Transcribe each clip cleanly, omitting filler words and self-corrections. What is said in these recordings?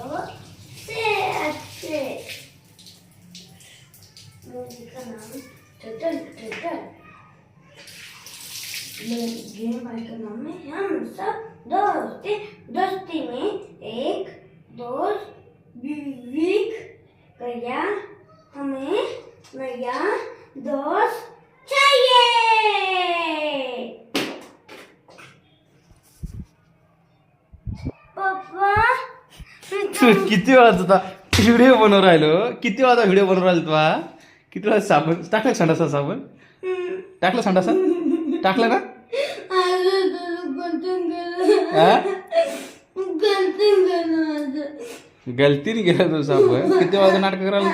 से अच्छे मूवी का नाम टटल टटल। गेम का नाम है हम सब दोस्ती दोस्ती में एक दोस्त विक गया, हमें नया दोस्त चाहिए। पप्पा किती वेळा होता व्हिडिओ बनवून राहिलो, किती वेळा व्हिडिओ बनवून राहिलो तू? किती वेळा साबण टाकला, संडासा साबण टाकला, संडासा टाकला ना? गलतीने गेला तू साबण. किती वेळा नाटक करायला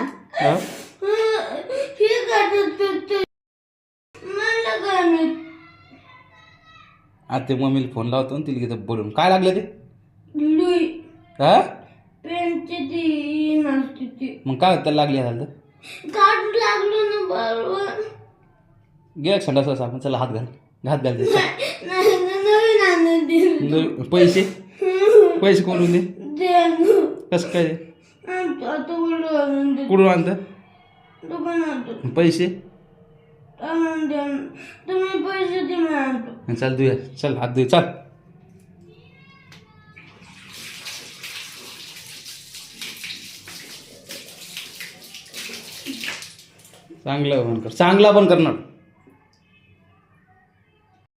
आता ते मम्मीला फोन लावतो ना, तिला घेतो बोलून. काय लागलं ते? हा पेनची ती नसते ती. मग काय त्याला लागली झालं तर काढ लागलो ना बरोबर. गेला संडासा साबण. चला हात घाल, हात घाल. नवीन आणून पैसे पैसे कोणून दे? कसं काय कुठून आणतं दुकानात पैसे? तुम्ही पैसे दे मी आणतो. चल धुया, चल हात धुय, चल. चांगला पण कर, चांगला पण करणार.